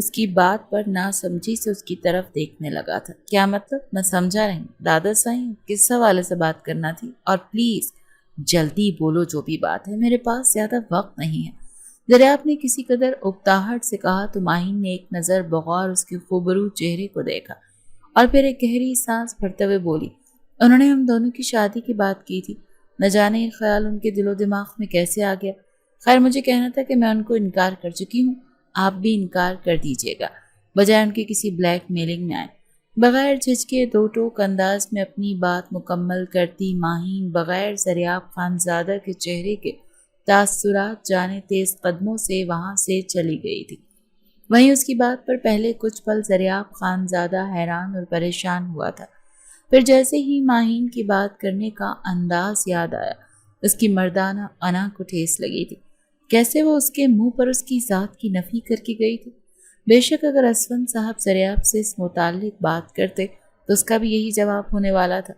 اس کی بات پر ناسمجھی سے اس کی طرف دیکھنے لگا تھا۔ کیا مطلب؟ میں سمجھا نہیں دادا سائیں، کس حوالے سے بات کرنا تھی؟ اور پلیز جلدی بولو جو بھی بات ہے، میرے پاس زیادہ وقت نہیں ہے۔ دریافت نے کسی قدر اکتاہٹ سے کہا تو ماہین نے ایک نظر بغور اس کے خوبرو چہرے کو دیکھا اور پھر ایک گہری سانس بھرتے ہوئے بولی، انہوں نے ہم دونوں کی شادی کی بات کی تھی، نہ جانے یہ خیال ان کے دل و دماغ میں کیسے آ گیا۔ خیر مجھے کہنا تھا کہ میں ان کو انکار کر چکی ہوں، آپ بھی انکار کر دیجیے گا، بجائے ان کے کسی بلیک میلنگ میں آئے۔ بغیر جھجکے دو ٹوک انداز میں اپنی بات مکمل کرتی ماہین بغیر دریافت خانزادہ کے چہرے کے تاثرات جانے تیز قدموں سے وہاں سے چلی گئی تھی۔ وہیں اس کی بات پر پہلے کچھ پل دریافت خانزادہ حیران اور پریشان ہوا تھا، پھر جیسے ہی ماہین کی بات کرنے کا انداز یاد آیا، اس کی مردانہ انا کو ٹھیس لگی تھی۔ کیسے وہ اس کے منہ پر اس کی ذات کی نفی کر کے گئی تھی؟ بے شک اگر اسفند صاحب دریافت سے اس متعلق بات کرتے تو اس کا بھی یہی جواب ہونے والا تھا،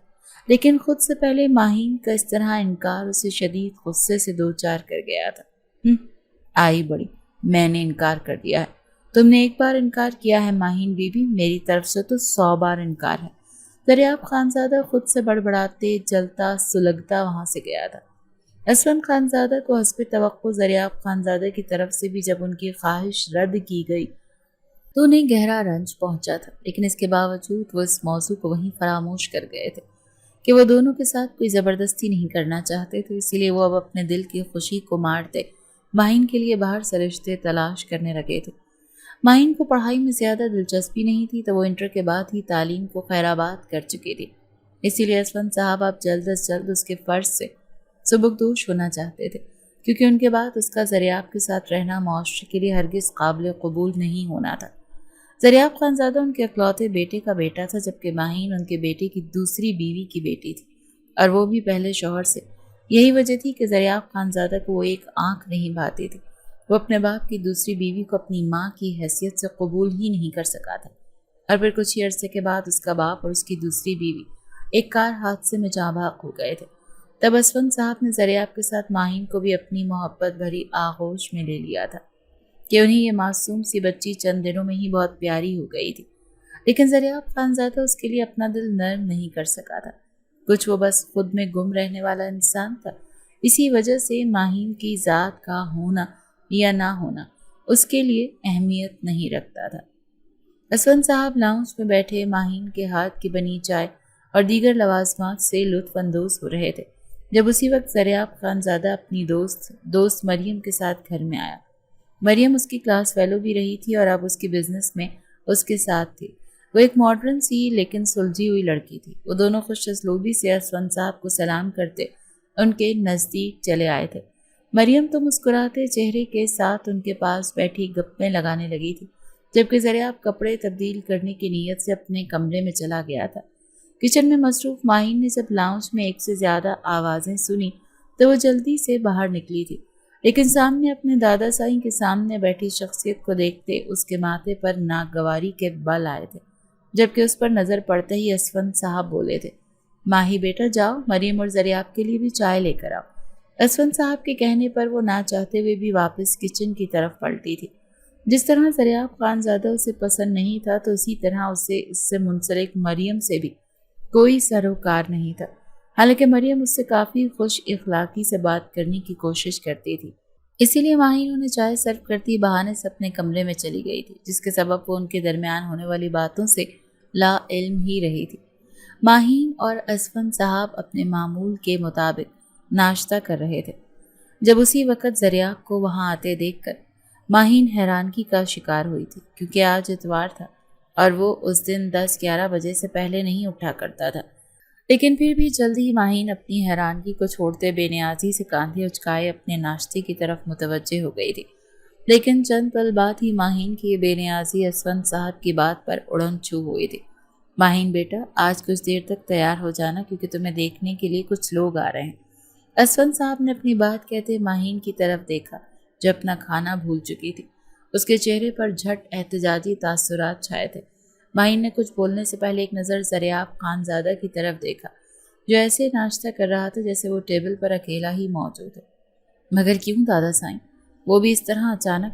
لیکن خود سے پہلے ماہین کا اس طرح انکار اسے شدید غصے سے دوچار کر گیا تھا۔ آئی بڑی، میں نے انکار کر دیا ہے۔ تم نے ایک بار انکار کیا ہے ماہین بی بی، میری طرف سے تو 100 بار انکار ہے۔ دریافت خانزادہ خود سے بڑبڑاتے جلتا سلگتا وہاں سے گیا تھا۔ اسفند خانزادہ کو حسب توقع دریافت خانزادہ کی طرف سے بھی جب ان کی خواہش رد کی گئی تو انہیں گہرا رنج پہنچا تھا، لیکن اس کے باوجود وہ اس موضوع کو وہیں فراموش کر گئے تھے کہ وہ دونوں کے ساتھ کوئی زبردستی نہیں کرنا چاہتے تھے، اسی لیے وہ اب اپنے دل کی خوشی کو مارتے ماہین کے لیے باہر سے رشتے تلاش کرنے لگے تھے۔ ماہین کو پڑھائی میں زیادہ دلچسپی نہیں تھی تو وہ انٹر کے بعد ہی تعلیم کو خیرآباد کر چکی تھی، اسی لیے اسفند صاحب آپ جلد از جلد اس کے فرض سے سبکدوش ہونا چاہتے تھے، کیونکہ ان کے بعد اس کا دریافت کے ساتھ رہنا معاشرے کے لیے ہرگز قابل قبول نہیں ہونا تھا۔ دریافت خانزادہ ان کے اکلوتے بیٹے کا بیٹا تھا، جبکہ ماہین ان کے بیٹے کی دوسری بیوی کی بیٹی تھی، اور وہ بھی پہلے شوہر سے۔ یہی وجہ تھی کہ دریافت خانزادہ کو وہ ایک آنکھ نہیں بھاتی تھی، وہ اپنے باپ کی دوسری بیوی کو اپنی ماں کی حیثیت سے قبول ہی نہیں کر سکا تھا۔ اور پھر کچھ ہی عرصے کے بعد اس کا باپ اور اس کی دوسری بیوی ایک کار حادثے میں جاں بحق ہو گئے تھے۔ تب اسفند صاحب نے دریافت کے ساتھ ماہین کو بھی اپنی محبت بھری آغوش میں لے لیا تھا کہ انہیں یہ معصوم سی بچی چند دنوں میں ہی بہت پیاری ہو گئی تھی، لیکن دریافت خانزادہ اس کے لیے اپنا دل نرم نہیں کر سکا تھا۔ کچھ وہ بس خود میں گم رہنے والا انسان تھا، اسی وجہ سے ماہین کی ذات کا ہونا یا نہ ہونا اس کے لیے اہمیت نہیں رکھتا تھا۔ اسفند صاحب لاؤنج میں بیٹھے ماہین کے ہاتھ کی بنی چائے اور دیگر لوازمات سے لطف اندوز ہو رہے تھے جب اسی وقت دریافت خانزادہ اپنی دوست مریم کے ساتھ گھر میں آیا۔ مریم اس کی کلاس فیلو بھی رہی تھی اور اب اس کی بزنس میں اس کے ساتھ تھی۔ وہ ایک ماڈرن سی لیکن سلجھی ہوئی لڑکی تھی۔ وہ دونوں خوش اسلوبی سے اسفند صاحب کو سلام کرتے ان کے نزدیک چلے آئے تھے۔ مریم تو مسکراتے چہرے کے ساتھ ان کے پاس بیٹھی گپیں لگانے لگی تھی، جبکہ دریافت کپڑے تبدیل کرنے کی نیت سے اپنے کمرے میں چلا گیا تھا۔ کچن میں مصروف ماہین نے جب لاؤنج میں ایک سے زیادہ آوازیں سنی تو وہ جلدی سے باہر نکلی تھی، لیکن سامنے اپنے دادا سائیں کے سامنے بیٹھی شخصیت کو دیکھتے اس کے ماتھے پر ناگواری کے بل آئے تھے، جبکہ اس پر نظر پڑتے ہی اسفند صاحب بولے تھے، ماہی بیٹا جاؤ مریم اور دریافت کے لیے بھی چائے لے کر آؤ۔ اسفند صاحب کے کہنے پر وہ نہ چاہتے ہوئے بھی واپس کچن کی طرف پلٹی تھی۔ جس طرح دریافت خانزادہ اسے پسند نہیں تھا تو اسی طرح اسے اس سے منسلک مریم سے بھی کوئی سروکار نہیں تھا، حالانکہ مریم اس سے کافی خوش اخلاقی سے بات کرنے کی کوشش کرتی تھی۔ اسی لیے ماہین انہیں چائے سرو کرتی بہانے سے اپنے کمرے میں چلی گئی تھی، جس کے سبب وہ ان کے درمیان ہونے والی باتوں سے لا علم ہی رہی تھی۔ ماہین اور اسفند صاحب اپنے معمول کے مطابق ناشتہ کر رہے تھے جب اسی وقت دریافت کو وہاں آتے دیکھ کر ماہین حیرانگی کا شکار ہوئی تھی، کیونکہ آج اتوار تھا اور وہ اس دن 10-11 بجے سے پہلے نہیں اٹھا کرتا تھا، لیکن پھر بھی جلد ہی ماہین اپنی حیرانگی کو چھوڑتے بے نیازی سے کاندھے اچکائے اپنے ناشتے کی طرف متوجہ ہو گئی تھی، لیکن چند پل بعد ہی ماہین کی بے نیازی اسفند صاحب کی بات پر اڑن چھو ہوئی تھی۔ ماہین بیٹا آج کچھ دیر تک تیار ہو جانا، کیونکہ تمہیں دیکھنے کے لیے کچھ لوگ آ رہے ہیں۔ اسفند صاحب نے اپنی بات کہتے ماہین کی طرف دیکھا جو اپنا کھانا بھول چکی تھی۔ اس کے چہرے پر جھٹ احتجاجی تاثرات چھائے تھے۔ ماہین نے کچھ بولنے سے پہلے ایک نظر دریافت خانزادہ کی طرف دیکھا جو ایسے ناشتہ کر رہا تھا جیسے وہ ٹیبل پر اکیلا ہی موجود ہے۔ مگر کیوں دادا سائیں؟ وہ بھی اس طرح اچانک؟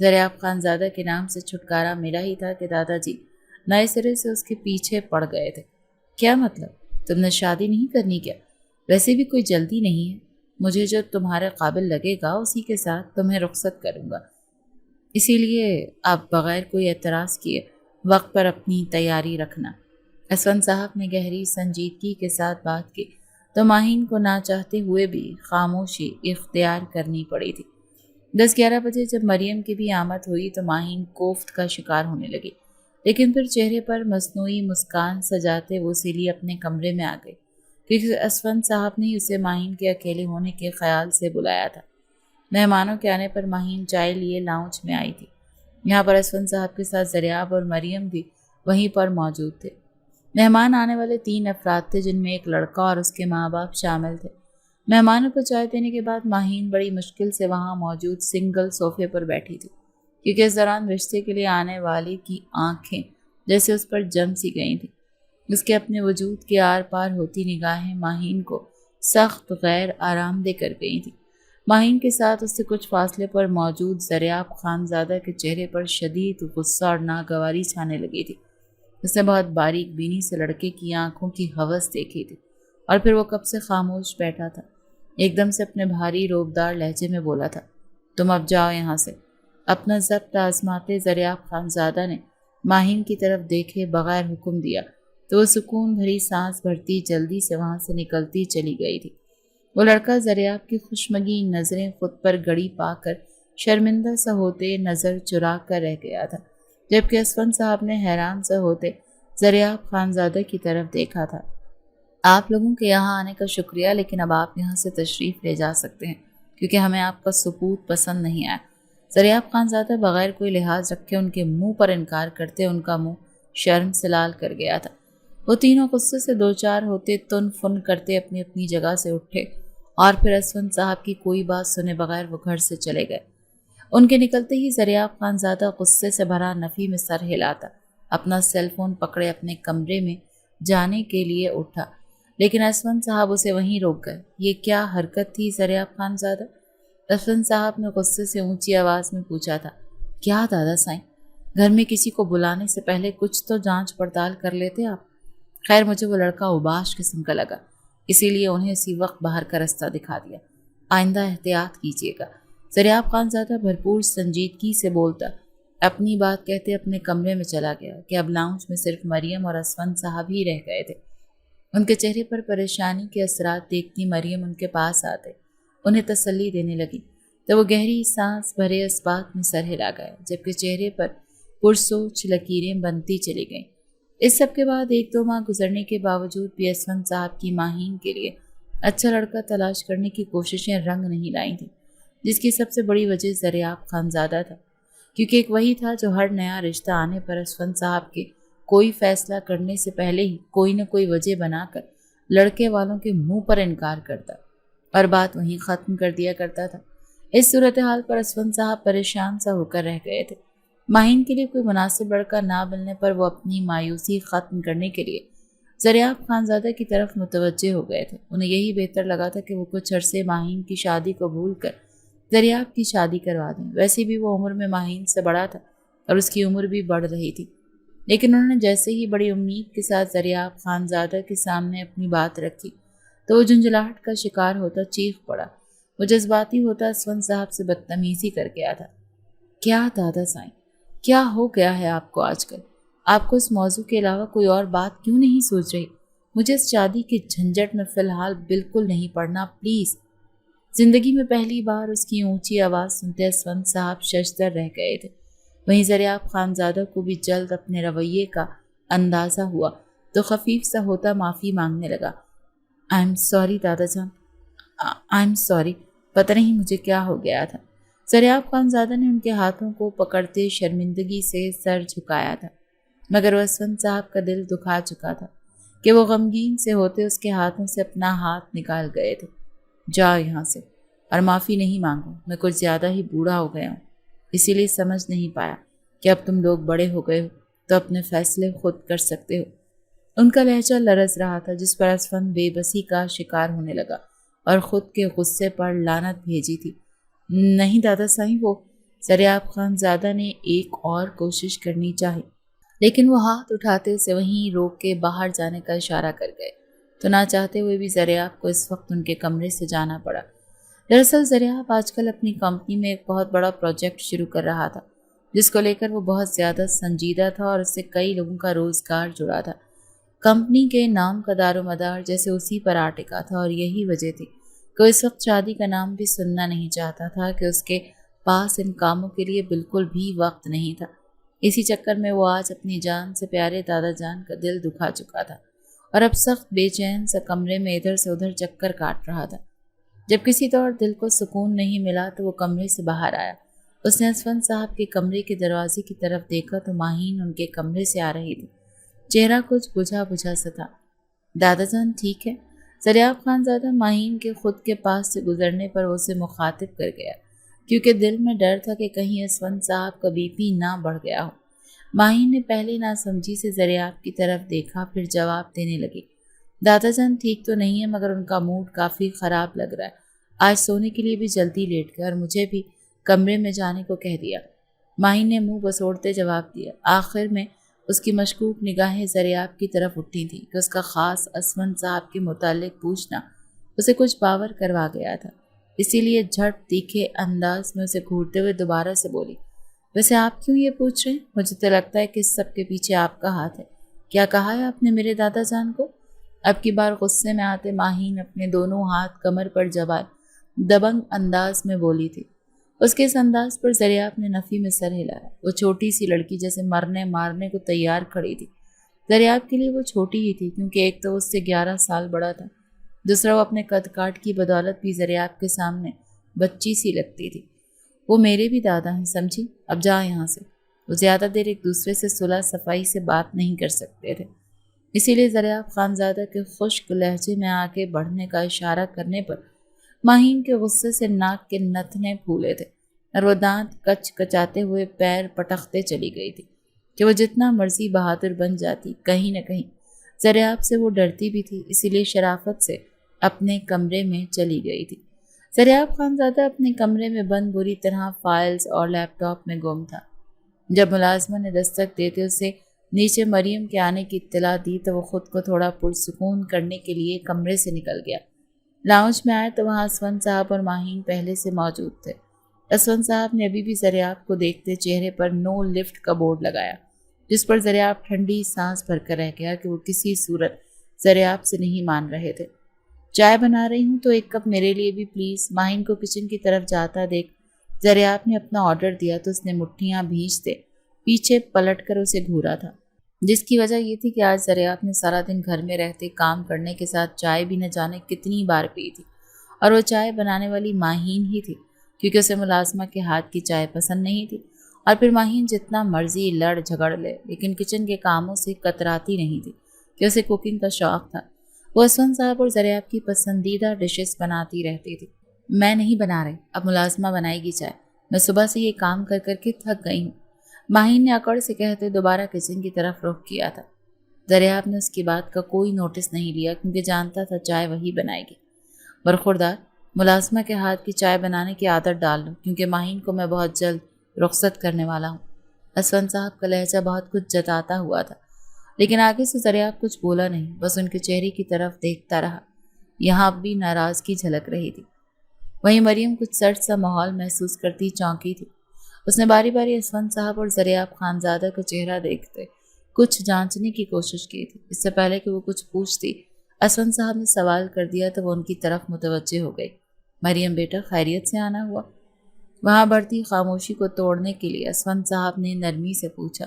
دریاب خانزادہ کے نام سے چھٹکارا ملا ہی تھا کہ دادا جی نئے سرے سے اس کے پیچھے پڑ گئے تھے۔ کیا مطلب؟ تم نے شادی نہیں کرنی کیا؟ ویسے بھی کوئی جلدی نہیں ہے، مجھے جو تمہارے قابل لگے گا اسی کے ساتھ تمہیں رخصت کروں گا، اسی لیے آپ بغیر کوئی اعتراض کیے وقت پر اپنی تیاری رکھنا۔ اسفند صاحب نے گہری سنجیدگی کے ساتھ بات کی تو ماہین کو نہ چاہتے ہوئے بھی خاموشی اختیار کرنی پڑی تھی۔ 10-11 بجے جب مریم کی بھی آمد ہوئی تو ماہین کوفت کا شکار ہونے لگی، لیکن پھر چہرے پر مصنوعی مسکان سجاتے وہ سیلی اپنے کمرے میں آ گئی، کیونکہ اسفند صاحب نے اسے ماہین کے اکیلے ہونے کے خیال سے بلایا تھا۔ مہمانوں کے آنے پر ماہین چائے لیے لاؤنج میں آئی تھی۔ یہاں پر اسفند صاحب کے ساتھ دریاب اور مریم بھی وہیں پر موجود تھے۔ مہمان آنے والے 3 افراد تھے، جن میں ایک لڑکا اور اس کے ماں باپ شامل تھے۔ مہمانوں کو چائے دینے کے بعد ماہین بڑی مشکل سے وہاں موجود سنگل صوفے پر بیٹھی تھی، کیونکہ اس دوران رشتے کے لیے آنے والی کی آنکھیں جیسے اس پر جم سی گئی تھیں۔ اس کے اپنے وجود کے آر پار ہوتی نگاہیں ماہین کو سخت غیر آرام دہ کر گئی تھیں۔ ماہین کے ساتھ اس سے کچھ فاصلے پر موجود دریاب خانزادہ کے چہرے پر شدید غصہ اور ناگواری چھانے لگی تھی۔ اس نے بہت باریک بینی سے لڑکے کی آنکھوں کی ہوس دیکھی تھی، اور پھر وہ کب سے خاموش بیٹھا تھا۔ ایک دم سے اپنے بھاری روبدار لہجے میں بولا تھا، تم اب جاؤ یہاں سے۔ اپنا ضبط آزماتے دریاب خانزادہ نے ماہین کی طرف دیکھے بغیر حکم دیا تو وہ سکون بھری سانس بھرتی جلدی سے وہاں سے نکلتی چلی گئی تھی۔ وہ لڑکا دریاب کی خوشمگین نظریں خود پر گڑی پا کر شرمندہ سا ہوتے نظر چرا کر رہ گیا تھا، جبکہ اسفند صاحب نے حیران سا ہوتے دریاب خانزادہ کی طرف دیکھا تھا۔ آپ لوگوں کے یہاں آنے کا شکریہ، لیکن اب آپ یہاں سے تشریف لے جا سکتے ہیں، کیونکہ ہمیں آپ کا سکوت پسند نہیں آیا۔ دریاب خانزادہ بغیر کوئی لحاظ رکھے ان کے منہ پر انکار کرتے ان کا منہ شرم سے لال کر گیا تھا۔ وہ تینوں غصے سے دوچار ہوتے تن فن کرتے اپنی اپنی جگہ سے اٹھے، اور پھر اسفند صاحب کی کوئی بات سنے بغیر وہ گھر سے چلے گئے۔ ان کے نکلتے ہی دریاب خانزادہ غصے سے بھرا نفی میں سر ہلاتا اپنا سیل فون پکڑے اپنے کمرے میں جانے کے لیے اٹھا، لیکن اسفند صاحب اسے وہیں روک گئے۔ یہ کیا حرکت تھی دریاب خانزادہ؟ اسفند صاحب نے غصے سے اونچی آواز میں پوچھا تھا۔ کیا دادا سائیں، گھر میں کسی کو بلانے سے پہلے کچھ تو جانچ پڑتال کر لیتے آپ؟ خیر مجھے وہ لڑکا اوباش قسم کا لگا، اسی لیے انہیں اسی وقت باہر کا رستہ دکھا دیا۔ آئندہ احتیاط کیجیے گا۔ دریاب خانزادہ بھرپور سنجیدگی سے بولتا اپنی بات کہتے اپنے کمرے میں چلا گیا کہ اب لاؤنج میں صرف مریم اور اسفند صاحب ہی رہ گئے تھے۔ ان کے چہرے پر پریشانی کے اثرات دیکھتی مریم ان کے پاس آتے انہیں تسلی دینے لگی تو وہ گہری سانس بھرے اس بات میں سر ہلا گئے، جبکہ چہرے پر پرسوچ لکیریں بنتی چلی گئیں۔ اس سب کے بعد 1-2 ماہ گزرنے کے باوجود بھی اسفند صاحب کی ماہین کے لیے اچھا لڑکا تلاش کرنے کی کوششیں رنگ نہیں لائی تھیں، جس کی سب سے بڑی وجہ دریاب خانزادہ تھا، کیونکہ ایک وہی تھا جو ہر نیا رشتہ آنے پر اسفند صاحب کے کوئی فیصلہ کرنے سے پہلے ہی کوئی نہ کوئی وجہ بنا کر لڑکے والوں کے منہ پر انکار کرتا اور بات وہیں ختم کر دیا کرتا تھا۔ اس صورتحال پر اسفند صاحب پریشان سا ہو کر رہ گئے تھے۔ ماہین کے لیے کوئی مناسب لڑکا نہ ملنے پر وہ اپنی مایوسی ختم کرنے کے لیے دریاب خانزادہ کی طرف متوجہ ہو گئے تھے۔ انہیں یہی بہتر لگا تھا کہ وہ کچھ عرصے ماہین کی شادی کو بھول کر دریاب کی شادی کروا دیں۔ ویسے بھی وہ عمر میں ماہین سے بڑا تھا اور اس کی عمر بھی بڑھ رہی تھی، لیکن انہوں نے جیسے ہی بڑی امید کے ساتھ دریاب خانزادہ کے سامنے اپنی بات رکھی تو وہ جھنجھلاہٹ کا شکار ہوتا چیخ پڑا۔ وہ جذباتی ہوتا اسفند صاحب سے بدتمیزی کر گیا تھا۔ کیا دادا سائیں، کیا ہو گیا ہے آپ کو آج کل؟ آپ کو اس موضوع کے علاوہ کوئی اور بات کیوں نہیں سوچ رہی؟ مجھے اس شادی کے جھنجٹ میں فی الحال بالکل نہیں پڑنا، پلیز۔ زندگی میں پہلی بار اس کی اونچی آواز سنتے اسفند صاحب ششدر رہ گئے تھے۔ وہیں دریاب خانزادہ کو بھی جلد اپنے رویے کا اندازہ ہوا تو خفیف سا ہوتا معافی مانگنے لگا۔ آئی ایم سوری دادا جان، آئی ایم سوری، پتہ نہیں مجھے کیا ہو گیا تھا۔ دریاب خانزادہ نے ان کے ہاتھوں کو پکڑتے شرمندگی سے سر جھکایا تھا، مگر وہ اسفند صاحب کا دل دکھا چکا تھا کہ وہ غمگین سے ہوتے اس کے ہاتھوں سے اپنا ہاتھ نکال گئے تھے۔ جاؤ یہاں سے اور معافی نہیں مانگو، میں کچھ زیادہ ہی بوڑھا ہو گیا ہوں، اسی لیے سمجھ نہیں پایا کہ اب تم لوگ بڑے ہو گئے ہو تو اپنے فیصلے خود کر سکتے ہو۔ ان کا لہجہ لرز رہا تھا، جس پر اسفند بے بسی کا شکار ہونے لگا اور خود کے غصے پر لعنت بھیجی تھی۔ نہیں دادا سائیں، وہ زریاب خانزادہ نے ایک اور کوشش کرنی چاہی، لیکن وہ ہاتھ اٹھاتے اسے وہیں روک کے باہر جانے کا اشارہ کر گئے، تو نہ چاہتے ہوئے بھی زریاب کو اس وقت ان کے کمرے سے جانا پڑا۔ دراصل زریاب آج کل اپنی کمپنی میں ایک بہت بڑا پروجیکٹ شروع کر رہا تھا، جس کو لے کر وہ بہت زیادہ سنجیدہ تھا اور اس سے کئی لوگوں کا روزگار جڑا تھا۔ کمپنی کے نام کا دار و مدار جیسے اسی پر آ ٹکا تھا، اور یہی وجہ تھی کہ وہ اس وقت شادی کا نام بھی سننا نہیں چاہتا تھا کہ اس کے پاس ان کاموں کے لیے بالکل بھی وقت نہیں تھا۔ اسی چکر میں وہ آج اپنی جان سے پیارے دادا جان کا دل دکھا چکا تھا اور اب سخت بے چین سا کمرے میں ادھر سے ادھر چکر کاٹ رہا تھا۔ جب کسی طور دل کو سکون نہیں ملا تو وہ کمرے سے باہر آیا۔ اس نے اسفند صاحب کے کمرے کے دروازے کی طرف دیکھا تو ماہین ان کے کمرے سے آ رہی تھی۔ چہرہ کچھ بجھا بجھا سا تھا۔ دادا جان ٹھیک ہے؟ زریاب خانزادہ ماہین کے خود کے پاس سے گزرنے پر اسے مخاطب کر گیا، کیونکہ دل میں ڈر تھا کہ کہیں اسفند صاحب کا بی پی نہ بڑھ گیا ہو۔ ماہین نے پہلے نہ سمجھی سے زریاب کی طرف دیکھا، پھر جواب دینے لگی۔ دادا جان ٹھیک تو نہیں ہے، مگر ان کا موڈ کافی خراب لگ رہا ہے۔ آج سونے کے لیے بھی جلدی لیٹ گئے اور مجھے بھی کمرے میں جانے کو کہہ دیا۔ ماہین نے منہ بسوڑتے جواب دیا۔ آخر میں اس کی مشکوک نگاہیں زریاب کی طرف اٹھی تھیں کہ اس کا خاص اسفند صاحب کے متعلق پوچھنا اسے کچھ باور کروا گیا تھا، اسی لیے جھٹ تیکھے انداز میں اسے گھورتے ہوئے دوبارہ سے بولی، ویسے آپ کیوں یہ پوچھ رہے ہیں؟ مجھے تو لگتا ہے کہ اس سب کے پیچھے آپ کا ہاتھ ہے۔ کیا کہا ہے آپ نے میرے دادا جان کو؟ اب کی بار غصے میں آتے ماہین اپنے دونوں ہاتھ کمر پر جمائے دبنگ انداز میں بولی تھی۔ اس کے اس انداز پر زریاب نے نفی میں سر ہلایا۔ وہ چھوٹی سی لڑکی جیسے مرنے مارنے کو تیار کھڑی تھی۔ زریاب کے لیے وہ چھوٹی ہی تھی، کیونکہ ایک تو اس سے 11 سال بڑا تھا، دوسرا وہ اپنے قد کاٹ کی بدولت بھی زریاب کے سامنے بچی سی لگتی تھی۔ وہ میرے بھی دادا ہیں، سمجھی؟ اب جا یہاں سے۔ وہ زیادہ دیر ایک دوسرے سے صلح صفائی سے بات نہیں کر سکتے تھے، اسی لیے زریاب خانزادہ کے خشک لہجے میں آگے بڑھنے کا اشارہ کرنے پر ماہین کے غصے سے ناک کے نتنے پھولے تھے اور وہ دانت کچ کچاتے ہوئے پیر پٹختے چلی گئی تھی کہ وہ جتنا مرضی بہادر بن جاتی، کہیں نہ کہیں زریاب سے وہ ڈرتی بھی تھی، اسی لیے شرافت سے اپنے کمرے میں چلی گئی تھی۔ زریاب خانزادہ اپنے کمرے میں بند بری طرح فائلز اور لیپ ٹاپ میں گم تھا۔ جب ملازمہ نے دستک دیتے اسے نیچے مریم کے آنے کی اطلاع دی تو وہ خود کو تھوڑا پرسکون کرنے کے لیے کمرے سے نکل گیا۔ لاؤنج میں آئے تو وہاں اسفند صاحب اور ماہین پہلے سے موجود تھے۔ اسفند صاحب نے ابھی بھی زریاب کو دیکھتے چہرے پر نو لفٹ کا بورڈ لگایا، جس پر زریاب ٹھنڈی سانس بھر کر رہ گیا کہ وہ کسی صورت زریاب سے نہیں مان رہے تھے۔ چائے بنا رہی ہوں تو ایک کپ میرے لیے بھی پلیز۔ ماہین کو کچن کی طرف جاتا دیکھ زریاب نے اپنا آرڈر دیا تو اس نے مٹھیاں بھیجتے پیچھے پلٹ کر اسے گھورا تھا، جس کی وجہ یہ تھی کہ آج زریاب نے سارا دن گھر میں رہتے کام کرنے کے ساتھ چائے بھی نہ جانے کتنی بار پی تھی، اور وہ چائے بنانے والی ماہین ہی تھی، کیونکہ اسے ملازمہ کے ہاتھ کی چائے پسند نہیں تھی۔ اور پھر ماہین جتنا مرضی لڑ جھگڑ لے لیکن کچن کے کاموں سے کتراتی نہیں تھی کہ اسے کوکنگ کا شوق تھا۔ وہ اسفند صاحب اور زریاب کی پسندیدہ ڈشز بناتی رہتی تھی۔ میں نہیں بنا رہی، اب ملازمہ بنائے گی چائے، میں صبح سے یہ کام کر کر کے تھک گئی ہوں، ماہین نے اکڑ سے کہتے دوبارہ کچن کی طرف رخ کیا تھا۔ زریاب نے اس کی بات کا کوئی نوٹس نہیں لیا، کیونکہ جانتا تھا چائے وہی بنائے گی۔ برخوردار، ملازمہ کے ہاتھ کی چائے بنانے کی عادت ڈال لو، کیونکہ ماہین کو میں بہت جلد رخصت کرنے والا ہوں۔ اسفند صاحب کا لہجہ بہت کچھ جتاتا ہوا تھا، لیکن آگے سے زریاب کچھ بولا نہیں، بس ان کے چہرے کی طرف دیکھتا رہا۔ یہاں اب بھی ناراضگی جھلک رہی تھی۔ وہیں مریم کچھ سرد سا ماحول محسوس کرتی چونکی تھی۔ اس نے باری باری اسفند صاحب اور زریاب خانزادہ کا چہرہ دیکھتے کچھ جانچنے کی کوشش کی تھی۔ اس سے پہلے کہ وہ کچھ پوچھتی، اسفند صاحب نے سوال کر دیا تو وہ ان کی طرف متوجہ ہو گئی۔ مریم بیٹا، خیریت سے آنا ہوا؟ وہاں بڑھتی خاموشی کو توڑنے کے لیے اسفند صاحب نے نرمی سے پوچھا،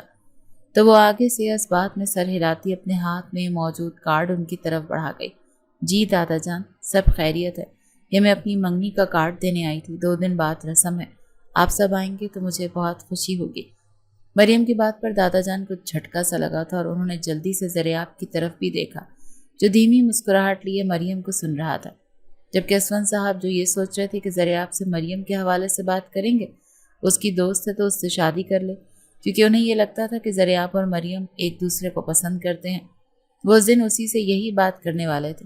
تو وہ آگے سے اس بات میں سر ہلاتی اپنے ہاتھ میں موجود کارڈ ان کی طرف بڑھا گئی۔ جی دادا جان، سب خیریت ہے، یہ میں اپنی منگنی کا کارڈ دینے آئی تھی، 2 دن بعد رسم ہے، آپ سب آئیں گے تو مجھے بہت خوشی ہوگی۔ مریم کی بات پر دادا جان کو جھٹکا سا لگا تھا اور انہوں نے جلدی سے زریاب کی طرف بھی دیکھا، جو دھیمی مسکراہٹ لیے مریم کو سن رہا تھا، جبکہ اسفند صاحب جو یہ سوچ رہے تھے کہ زریاب سے مریم کے حوالے سے بات کریں گے، اس کی دوست ہے تو اس سے شادی کر لے، کیونکہ انہیں یہ لگتا تھا کہ زریاب اور مریم ایک دوسرے کو پسند کرتے ہیں۔ وہ اس دن اسی سے یہی بات کرنے والے تھے،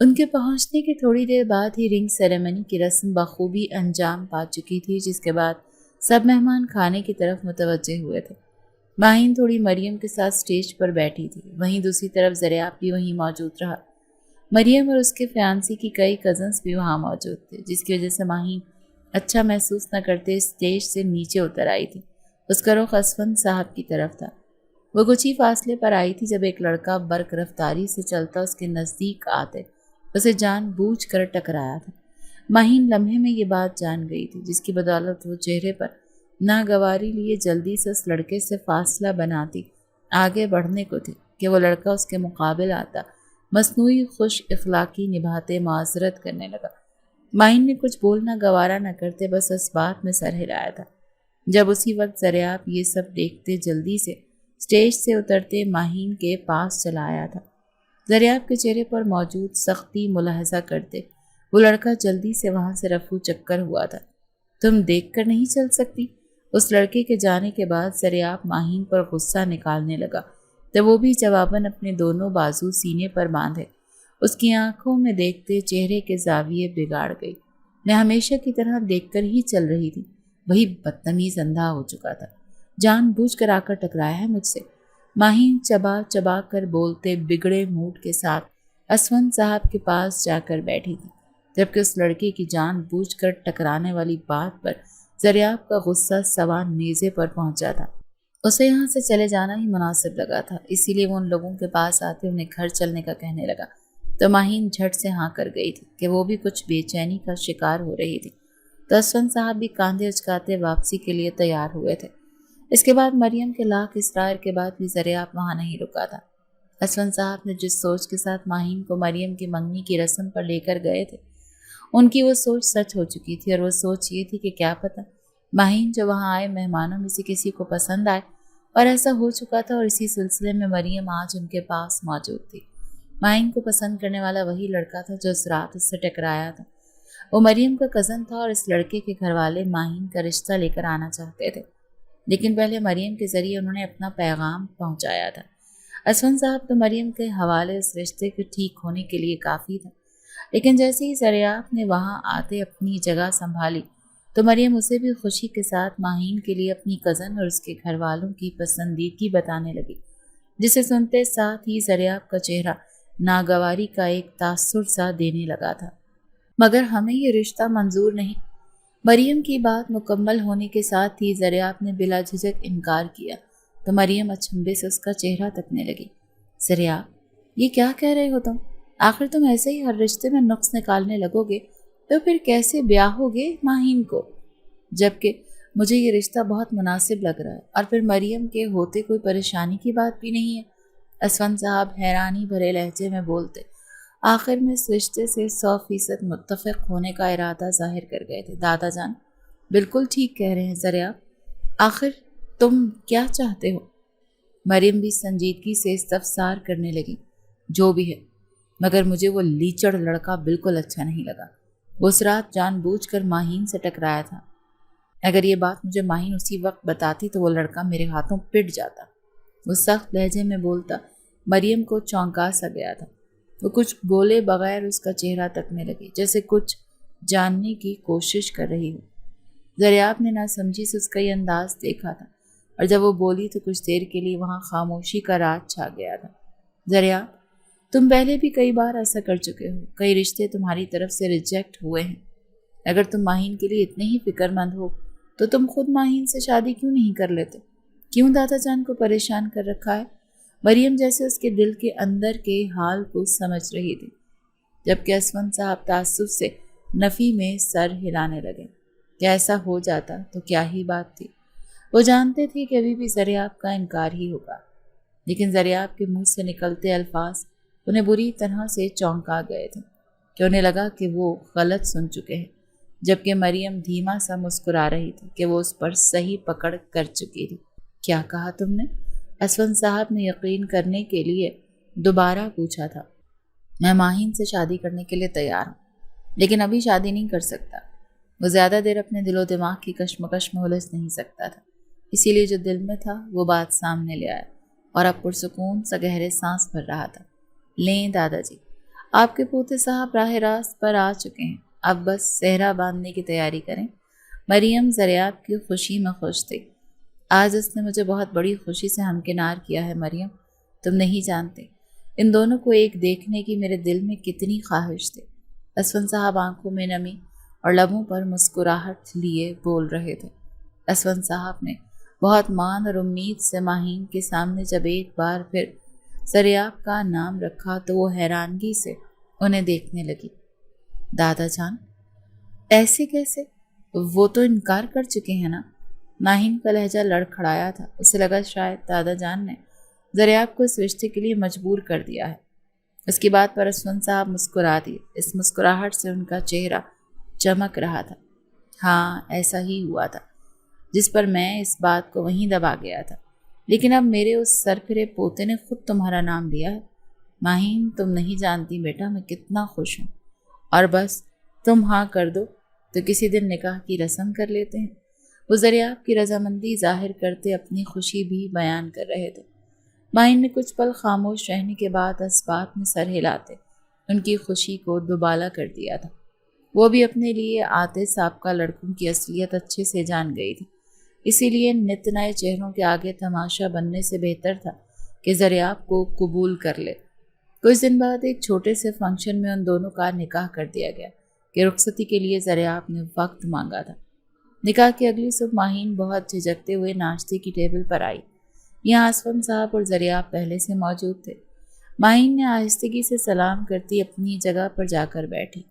ان کے پہنچنے کے تھوڑی دیر بعد ہی رنگ سیریمنی کی رسم بخوبی انجام پا چکی تھی، جس کے بعد سب مہمان کھانے کی طرف متوجہ ہوئے تھے۔ ماہین تھوڑی مریم کے ساتھ سٹیج پر بیٹھی تھی، وہیں دوسری طرف زریاب بھی وہیں موجود رہا۔ مریم اور اس کے فیانسی کی کئی کزنس بھی وہاں موجود تھے، جس کی وجہ سے ماہین اچھا محسوس نہ کرتے سٹیج سے نیچے اتر آئی تھی۔ اس کا رخ اسفند صاحب کی طرف تھا۔ وہ کچھ ہی فاصلے پر آئی تھی جب ایک لڑکا برق رفتاری سے چلتا اس کے نزدیک آتے اسے جان بوجھ کر ٹکرایا تھا۔ ماہین لمحے میں یہ بات جان گئی تھی، جس کی بدولت وہ چہرے پر ناگواری لیے جلدی سے اس لڑکے سے فاصلہ بناتی آگے بڑھنے کو تھی کہ وہ لڑکا اس کے مقابل آتا مصنوعی خوش اخلاقی نبھاتے معذرت کرنے لگا۔ ماہین نے کچھ بولنا گوارا نہ کرتے بس اس بات میں سر ہلایا تھا۔ جب اسی وقت زریاب یہ سب دیکھتے جلدی سے سٹیج سے اترتے ماہین کے پاس چلا آیا تھا۔ زریاب کے چہرے پر موجود سختی ملاحظہ کرتے وہ لڑکا جلدی سے وہاں سے رفو چکر ہوا تھا۔ تم دیکھ کر نہیں چل سکتی؟ اس لڑکے کے جانے کے بعد زریاب ماہین پر غصہ نکالنے لگا تو وہ بھی جواباً اپنے دونوں بازو سینے پر باندھے اس کی آنکھوں میں دیکھتے چہرے کے زاویے بگاڑ گئی۔ میں ہمیشہ کی طرح دیکھ کر ہی چل رہی تھی، وہی بدتمیز اندھا ہو چکا تھا، جان بوجھ کر آ کر ٹکرایا ہے مجھ سے۔ ماہین چبا چبا کر بولتے بگڑے موڈ کے ساتھ اسفند صاحب کے پاس جا کر بیٹھی تھی، جبکہ اس لڑکے کی جان بوجھ کر ٹکرانے والی بات پر زریاب کا غصہ سوا نیزے پر پہنچا تھا۔ اسے یہاں سے چلے جانا ہی مناسب لگا تھا، اسی لیے وہ ان لوگوں کے پاس آتے انہیں گھر چلنے کا کہنے لگا تو ماہین جھٹ سے ہاں کر گئی تھی کہ وہ بھی کچھ بے چینی کا شکار ہو رہی تھی۔ تو اسفند صاحب بھی کاندھے اچکاتے واپسی کے لیے تیار ہوئے تھے۔ اس کے بعد مریم کے لاکھ اصرار کے بعد بھی زریاب وہاں نہیں رکا تھا۔ اسفند صاحب نے جس سوچ کے ساتھ ماہین کو مریم کی منگنی کی رسم پر لے کر گئے تھے، ان کی وہ سوچ سچ ہو چکی تھی، اور وہ سوچ یہ تھی کہ کیا پتہ ماہین جو وہاں آئے مہمانوں میں سے کسی کو پسند آئے، اور ایسا ہو چکا تھا، اور اسی سلسلے میں مریم آج ان کے پاس موجود تھی۔ ماہین کو پسند کرنے والا وہی لڑکا تھا جو اس رات اس سے ٹکرایا تھا۔ وہ مریم کا کزن تھا اور اس لڑکے کے گھر والے ماہین کا رشتہ لے کر آنا چاہتے تھے، لیکن پہلے مریم کے ذریعے انہوں نے اپنا پیغام پہنچایا تھا۔ اسفند صاحب تو مریم کے حوالے اس رشتے کے ٹھیک ہونے کے لیے کافی تھا، لیکن جیسے ہی زریاب نے وہاں آتے اپنی جگہ سنبھالی تو مریم اسے بھی خوشی کے ساتھ ماہین کے لیے اپنی کزن اور اس کے گھر والوں کی پسندیدگی بتانے لگی، جسے سنتے ساتھ ہی زریاب کا چہرہ ناگواری کا ایک تاثر سا دینے لگا تھا۔ مگر ہمیں یہ رشتہ منظور نہیں۔ مریم کی بات مکمل ہونے کے ساتھ ہی زریاب نے بلا جھجک انکار کیا تو مریم اچنبھے سے اس کا چہرہ تکنے لگی۔ زریاب، یہ کیا کہہ رہے ہو تم؟ آخر تم ایسے ہی ہر رشتے میں نقص نکالنے لگو گے تو پھر کیسے بیاہو گے ماہین کو؟ جبکہ مجھے یہ رشتہ بہت مناسب لگ رہا ہے، اور پھر مریم کے ہوتے کوئی پریشانی کی بات بھی نہیں ہے۔ اسفند صاحب حیرانی بھرے لہجے میں بولتے آخر میں اس رشتے سے 100% متفق ہونے کا ارادہ ظاہر کر گئے تھے۔ دادا جان بالکل ٹھیک کہہ رہے ہیں زریاب، آخر تم کیا چاہتے ہو؟ مریم بھی سنجیدگی سے استفسار کرنے لگی۔ جو بھی ہے، مگر مجھے وہ لیچڑ لڑکا بالکل اچھا نہیں لگا۔ وہ اس رات جان بوجھ کر ماہین سے ٹکرایا تھا۔ اگر یہ بات مجھے ماہین اسی وقت بتاتی تو وہ لڑکا میرے ہاتھوں پٹ جاتا۔ وہ سخت لہجے میں بولتا مریم کو چونکا سا گیا تھا۔ وہ کچھ بولے بغیر اس کا چہرہ تکنے لگی، جیسے کچھ جاننے کی کوشش کر رہی ہو۔ زریاب نے نہ سمجھی سے اس کا یہ انداز دیکھا تھا، اور جب وہ بولی تو کچھ دیر کے لیے وہاں خاموشی کا راج چھا گیا تھا۔ زریاب، تم پہلے بھی کئی بار ایسا کر چکے ہو، کئی رشتے تمہاری طرف سے ریجیکٹ ہوئے ہیں۔ اگر تم ماہین کے لیے اتنے ہی فکر مند ہو تو تم خود ماہین سے شادی کیوں نہیں کر لیتے؟ کیوں دادا جان کو پریشان کر رکھا ہے؟ مریم جیسے اس کے دل کے اندر کے حال کو سمجھ رہی تھی، جبکہ اسفند صاحب تعصب سے نفی میں سر ہلانے لگے کہ ایسا ہو جاتا تو کیا ہی بات تھی۔ وہ جانتے تھے کہ ابھی بھی زریاب کا انکار ہی ہوگا، لیکن زریاب کے منہ سے نکلتے الفاظ انہیں بری طرح سے چونکا گئے تھے کہ انہیں لگا کہ وہ غلط سن چکے ہیں، جبکہ مریم دھیما سا مسکرا رہی تھی کہ وہ اس پر صحیح پکڑ کر چکی تھی۔ کیا کہا تم نے؟ اسفند صاحب نے یقین کرنے کے لیے دوبارہ پوچھا تھا۔ میں ماہین سے شادی کرنے کے لیے تیار ہوں، لیکن ابھی شادی نہیں کر سکتا۔ وہ زیادہ دیر اپنے دل و دماغ کی کشمکش میں الجھ نہیں سکتا تھا، اسی لیے جو دل میں تھا وہ بات سامنے لے آیا، اور اب پرسکون سا گہرے سانس بھر رہا تھا۔ لیں دادا جی، آپ کے پوتے صاحب راہ راست پر آ چکے ہیں، اب بس صحرا باندھنے کی تیاری کریں۔ مریم زریاب کی خوشی میں خوش تھی۔ آج اس نے مجھے بہت بڑی خوشی سے ہمکنار کیا ہے مریم، تم نہیں جانتے ان دونوں کو ایک دیکھنے کی میرے دل میں کتنی خواہش تھی۔ اسفند صاحب آنکھوں میں نمی اور لبوں پر مسکراہٹ لیے بول رہے تھے۔ اسفند صاحب نے بہت مان اور امید سے ماہین کے سامنے جب ایک بار پھر زریاب کا نام رکھا تو وہ حیرانگی سے انہیں دیکھنے لگی۔ دادا جان، ایسے کیسے؟ وہ تو انکار کر چکے ہیں نا؟ ماہین کا لہجہ لڑکھڑایا تھا۔ اسے لگا شاید دادا جان نے زریاب کو اس رشتے کے لیے مجبور کر دیا ہے۔ اس کی بات پر اسفند صاحب مسکرا دیے۔ اس مسکراہٹ سے ان کا چہرہ چمک رہا تھا۔ ہاں، ایسا ہی ہوا تھا، جس پر میں اس بات کو وہیں دبا گیا تھا، لیکن اب میرے اس سرپھرے پوتے نے خود تمہارا نام لیا ہے۔ ماہین، تم نہیں جانتی بیٹا میں کتنا خوش ہوں، اور بس تم ہاں کر دو تو کسی دن نکاح کی رسم کر لیتے ہیں۔ وہ زریاب کی رضامندی ظاہر کرتے اپنی خوشی بھی بیان کر رہے تھے۔ ماہین نے کچھ پل خاموش رہنے کے بعد اسبات میں سر ہلاتے ان کی خوشی کو دوبالا کر دیا تھا۔ وہ بھی اپنے لیے آتے سابقہ لڑکوں کی اصلیت اچھے سے جان گئی تھی، اسی لیے نت نئے چہروں کے آگے تماشا بننے سے بہتر تھا کہ زریاب کو قبول کر لے۔ کچھ دن بعد ایک چھوٹے سے فنکشن میں ان دونوں کا نکاح کر دیا گیا کہ رخصتی کے لیے زریاب نے وقت مانگا تھا۔ نکاح کی اگلی صبح ماہین بہت جھجکتے ہوئے ناشتے کی ٹیبل پر آئی۔ یہاں اسفند صاحب اور زریاب پہلے سے موجود تھے۔ ماہین نے آہستگی سے سلام کرتی اپنی جگہ پر جا کر بیٹھی،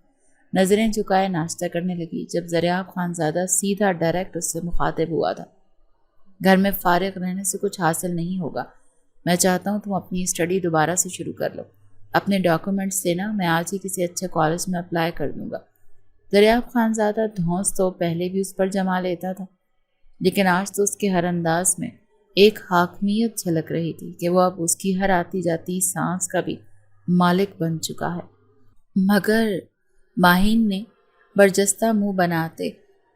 نظریں جھکائے ناشتہ کرنے لگی جب زریاب خانزادہ سیدھا ڈائریکٹ اس سے مخاطب ہوا تھا۔ گھر میں فارغ رہنے سے کچھ حاصل نہیں ہوگا، میں چاہتا ہوں تم اپنی اسٹڈی دوبارہ سے شروع کر لو۔ اپنے ڈاکومنٹس دینا، میں آج ہی کسی اچھے کالج میں اپلائی کر دوں گا۔ زریاب خانزادہ دھونس تو پہلے بھی اس پر جما لیتا تھا، لیکن آج تو اس کے ہر انداز میں ایک حاکمیت جھلک رہی تھی کہ وہ اب اس کی ہر آتی جاتی سانس کا بھی مالک بن چکا ہے۔ مگر ماہین نے برجستہ منہ بناتے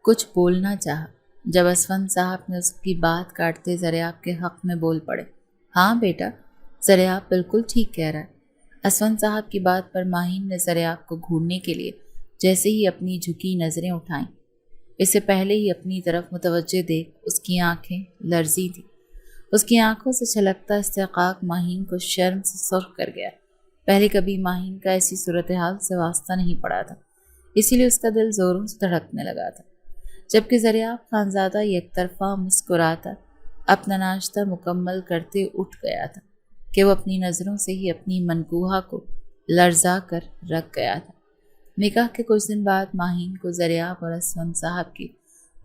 کچھ بولنا چاہا جب اسفند صاحب نے اس کی بات کاٹتے زریاب کے حق میں بول پڑے۔ ہاں بیٹا، زریاب بالکل ٹھیک کہہ رہا ہے۔ اسفند صاحب کی بات پر ماہین نے زریاب کو گھورنے کے لیے جیسے ہی اپنی جھکی نظریں اٹھائیں، اس سے پہلے ہی اپنی طرف متوجہ دیکھ اس کی آنکھیں لرزی تھیں۔ اس کی آنکھوں سے چھلکتا استحقاق ماہین کو شرم سے سرخ کر گیا۔ پہلے کبھی ماہین کا ایسی صورتحال سے واسطہ نہیں پڑا تھا، اسی لیے اس کا دل زوروں سے دھڑکنے لگا تھا۔ جبکہ زریاب خانزادہ یک طرفہ مسکراتا اپنا ناشتہ مکمل کرتے اٹھ گیا تھا کہ وہ اپنی نظروں سے ہی اپنی منکوہا کو لرزا کر رکھ گیا تھا۔ نکاح کے کچھ دن بعد ماہین کو زریاب اور اسفند صاحب کی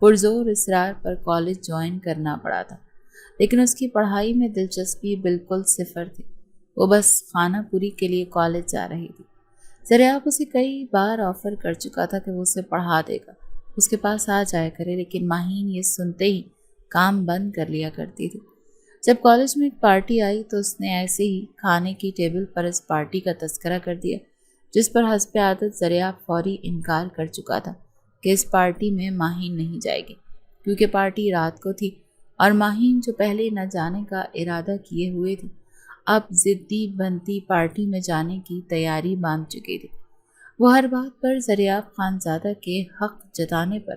پرزور اصرار پر کالج جوائن کرنا پڑا تھا، لیکن اس کی پڑھائی میں دلچسپی بالکل صفر تھی۔ وہ بس خانہ پوری کے لیے کالج جا رہی تھی۔ زریاب اسے کئی بار آفر کر چکا تھا کہ وہ اسے پڑھا دے گا، اس کے پاس آ جایا کرے، لیکن ماہین یہ سنتے ہی کام بند کر لیا کرتی تھی۔ جب کالج میں ایک پارٹی آئی تو اس نے ایسے ہی کھانے کی ٹیبل پر اس پارٹی کا تذکرہ کر دیا، جس پر حسب عادت زریاب فوری انکار کر چکا تھا کہ اس پارٹی میں ماہین نہیں جائے گی، کیونکہ پارٹی رات کو تھی اور ماہین جو پہلے نہ جانے کا ارادہ کیے ہوئے تھی اب ضدی بنتی پارٹی میں جانے کی تیاری باندھ چکی تھی۔ وہ ہر بات پر زریاب خانزادہ کے حق جتانے پر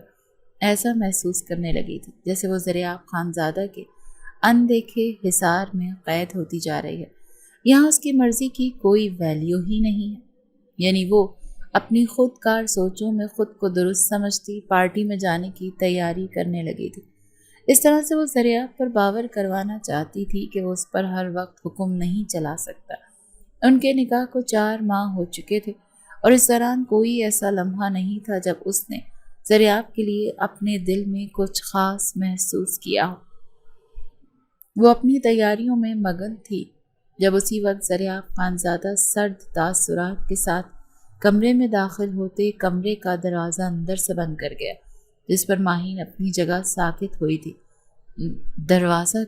ایسا محسوس کرنے لگی تھی جیسے وہ زریاب خانزادہ کے اندیکھے حصار میں قید ہوتی جا رہی ہے۔ یہاں اس کی مرضی کی کوئی ویلیو ہی نہیں ہے، یعنی وہ اپنی خود کار سوچوں میں خود کو درست سمجھتی پارٹی میں جانے کی تیاری کرنے لگی تھی۔ اس طرح سے وہ زریاب پر باور کروانا چاہتی تھی کہ وہ اس پر ہر وقت حکم نہیں چلا سکتا۔ ان کے نکاح کو 4 ماہ ہو چکے تھے اور اس دوران کوئی ایسا لمحہ نہیں تھا جب اس نے زریاب کے لیے اپنے دل میں کچھ خاص محسوس کیا ہو۔ وہ اپنی تیاریوں میں مگن تھی جب اسی وقت زریاب خانزادہ سرد تاثرات کے ساتھ کمرے میں داخل ہوتے کمرے کا دروازہ اندر سے بند کر گیا، جس پر ماہین اپنی جگہ ساکت ہوئی تھی۔ دروازہ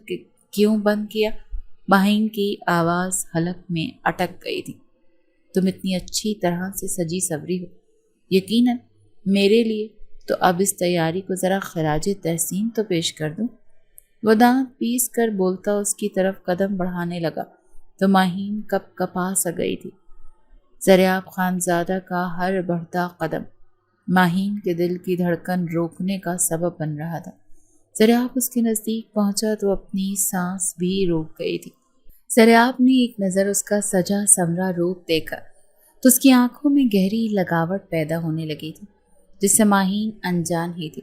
کیوں بند کیا؟ ماہین کی آواز حلق میں اٹک گئی تھی۔ تم اتنی اچھی طرح سے سجی سوری ہو، یقیناً میرے لیے تو اب اس تیاری کو ذرا خراج تحسین تو پیش کر دوں۔ وہ دانت پیس کر بولتا اس کی طرف قدم بڑھانے لگا تو ماہین کپ کپا سا گئی تھی۔ ذریاب خانزادہ کا ہر بڑھتا قدم ماہین کے دل کی دھڑکن روکنے کا سبب بن رہا تھا۔ ذریاب اس کے نزدیک پہنچا تو اپنی سانس بھی روک گئی تھی۔ ذریاب نے ایک نظر اس کا سجا سمرا روپ دیکھا تو اس کی آنکھوں میں گہری لگاوٹ پیدا ہونے لگی تھی، جس سے ماہین انجان ہی تھی۔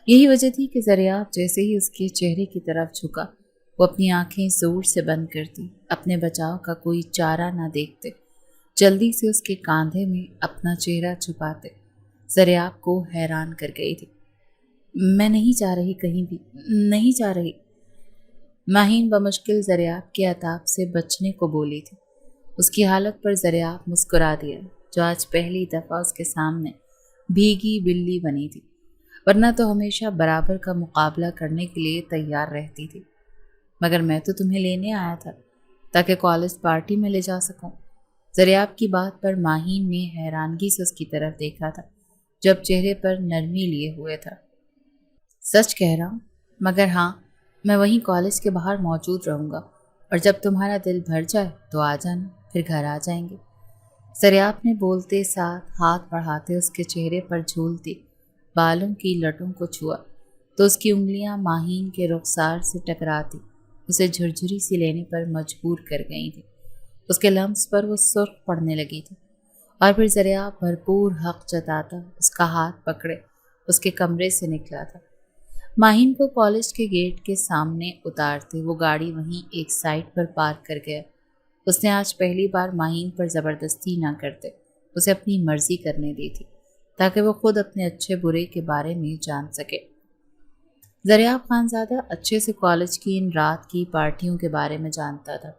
یہی وجہ تھی کہ ذریاب جیسے ہی اس کے چہرے کی طرف جھکا، وہ اپنی آنکھیں زور سے بند کرتی، اپنے بچاؤ کا کوئی چارہ نہ دیکھتے، جلدی سے اس کے کاندھے میں اپنا چہرہ چھپاتے۔ ذریاب کو حیران کر گئی تھی۔ میں نہیں جا رہی، کہیں بھی نہیں جا رہی، ماہین بمشکل ذریاب کے عتاب سے بچنے کو بولی تھی۔ اس کی حالت پر ذریاب مسکرا دیا، جو آج پہلی دفعہ اس کے سامنے بھیگی بلی بنی تھی، ورنہ تو ہمیشہ برابر کا مقابلہ کرنے کے لیے تیار رہتی تھی۔ مگر میں تو تمہیں لینے آیا تھا تاکہ کالج پارٹی میں لے جا سکوں۔ ذریاب کی بات پر ماہین نے حیرانگی سے اس کی طرف دیکھا تھا، جب چہرے پر نرمی لیے ہوئے تھا۔ سچ کہہ رہا ہوں، مگر ہاں، میں وہیں کالج کے باہر موجود رہوں گا، اور جب تمہارا دل بھر جائے تو آ جانا، پھر گھر آ جائیں گے۔ ذریاب نے بولتے ساتھ ہاتھ بڑھاتے اس کے چہرے پر جھولتی بالوں کی لٹوں کو چھوا تو اس کی انگلیاں ماہین کے رخسار سے ٹکراتی اسے جھرجھری سی لینے پر مجبور کر گئی تھی۔ اس کے لمس پر وہ سرخ پڑنے لگی تھی، اور پھر ذریاب بھرپور حق جتاتا اس کا ہاتھ پکڑے اس کے کمرے سے نکلا تھا۔ ماہین کو کالج کے گیٹ کے سامنے اتارتے وہ گاڑی وہیں ایک سائٹ پر پارک کر گیا۔ اس نے آج پہلی بار ماہین پر زبردستی نہ کرتے اسے اپنی مرضی کرنے دی تھی، تاکہ وہ خود اپنے اچھے برے کے بارے میں جان سکے۔ ذریاب خانزادہ اچھے سے کالج کی ان رات کی پارٹیوں کے بارے میں جانتا تھا،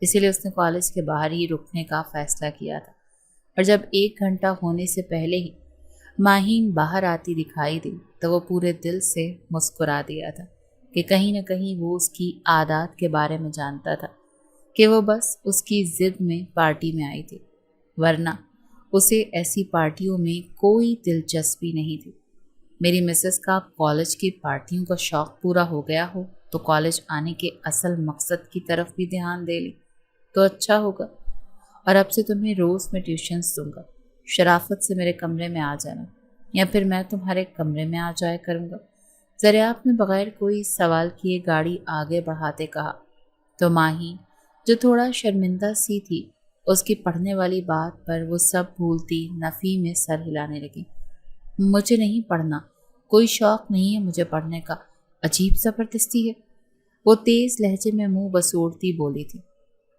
اسی لیے اس نے کالج کے باہر ہی رکنے کا فیصلہ کیا تھا، اور جب 1 گھنٹہ ہونے سے پہلے ہی ماہین باہر آتی دکھائی دی تو وہ پورے دل سے مسکرا دیا تھا کہ کہیں نہ کہیں وہ اس کی عادات کے بارے میں جانتا تھا کہ وہ بس اس کی ضد میں پارٹی میں آئی تھی، ورنہ اسے ایسی پارٹیوں میں کوئی دلچسپی نہیں تھی۔ میری مسز کا کالج کی پارٹیوں کا شوق پورا ہو گیا ہو تو کالج آنے کے اصل مقصد کی طرف بھی دھیان دے لی تو اچھا ہوگا، اور اب سے تمہیں روز میں ٹیوشنز دوں گا۔ شرافت سے میرے کمرے میں آ جانا، یا پھر میں تمہارے کمرے میں آ جایا کروں گا۔ ذریاب نے بغیر کوئی سوال کیے گاڑی آگے بڑھاتے کہا تو ماہین، جو تھوڑا شرمندہ سی تھی اس کی پڑھنے والی بات پر، وہ سب بھولتی نفی میں سر ہلانے لگی۔ مجھے نہیں پڑھنا، کوئی شوق نہیں ہے مجھے پڑھنے کا، عجیب زبردستی ہے، وہ تیز لہجے میں منہ بسوڑتی بولی تھی۔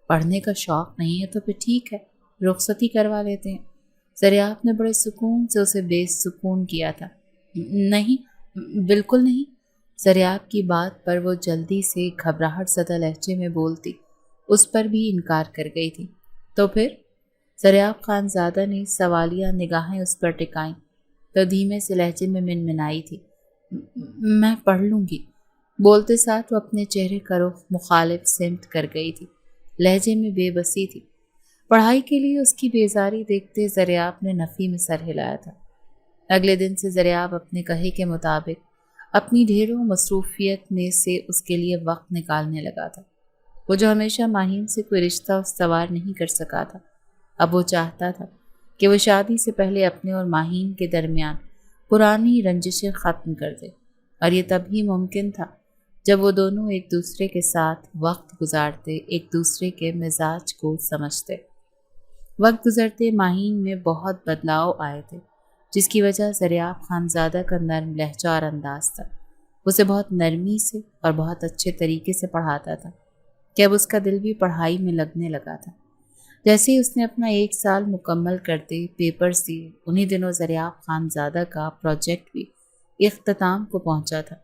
پڑھنے کا شوق نہیں ہے تو پھر ٹھیک ہے، رخصتی کروا لیتے ہیں۔ ذریاب نے بڑے سکون سے اسے بے سکون کیا تھا۔ نہیں، بالکل نہیں۔ ذریاب کی بات پر وہ جلدی سے گھبراہٹ زدہ لہجے میں بولتی اس پر بھی انکار کر گئی تھی۔ تو پھر؟ ذریاب خانزادہ نے سوالیہ نگاہیں اس پر ٹکائیں تو دھیمے سے لہجے میں منمنائی تھی، میں پڑھ لوں گی۔ بولتے ساتھ وہ اپنے چہرے کا رخ مخالف سمت کر گئی تھی، لہجے میں بے بسی تھی۔ پڑھائی کے لیے اس کی بیزاری دیکھتے ذریاب نے نفی میں سر ہلایا تھا۔ اگلے دن سے ذریاب اپنے کہے کے مطابق اپنی ڈھیروں مصروفیت میں سے اس کے لیے وقت نکالنے لگا تھا۔ وہ جو ہمیشہ ماہین سے کوئی رشتہ استوار نہیں کر سکا تھا، اب وہ چاہتا تھا کہ وہ شادی سے پہلے اپنے اور ماہین کے درمیان پرانی رنجشیں ختم کر دے، اور یہ تب ہی ممکن تھا جب وہ دونوں ایک دوسرے کے ساتھ وقت گزارتے، ایک دوسرے کے مزاج کو سمجھتے۔ وقت گزرتے ماہین میں بہت بدلاؤ آئے تھے، جس کی وجہ ذریاب خانزادہ کا نرم لہجہ اور انداز تھا۔ اسے بہت نرمی سے اور بہت اچھے طریقے سے پڑھاتا تھا کہ اب اس کا دل بھی پڑھائی میں لگنے لگا تھا۔ جیسے ہی اس نے اپنا 1 سال مکمل کرتے پیپرز دیے، انہی دنوں ذریاب خانزادہ کا پروجیکٹ بھی اختتام کو پہنچا تھا،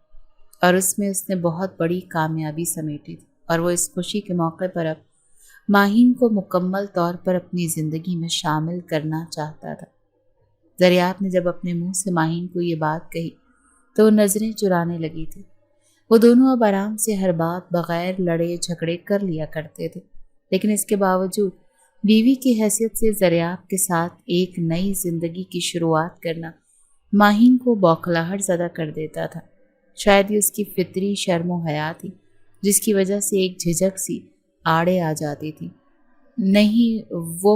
اور اس میں اس نے بہت بڑی کامیابی سمیٹی تھی، اور وہ اس خوشی کے موقع پر اب ماہین کو مکمل طور پر اپنی زندگی میں شامل کرنا چاہتا تھا۔ ذریاب نے جب اپنے منہ سے ماہین کو یہ بات کہی تو وہ نظریں چرانے لگی تھی۔ وہ دونوں اب آرام سے ہر بات بغیر لڑے جھگڑے کر لیا کرتے تھے، لیکن اس کے باوجود بیوی کی حیثیت سے ذریاب کے ساتھ ایک نئی زندگی کی شروعات کرنا ماہین کو بوکھلاہٹ زدہ کر دیتا تھا۔ شاید یہ اس کی فطری شرم و حیا تھی، جس کی وجہ سے ایک جھجک سی آڑے آ جاتی تھی۔ نہیں، وہ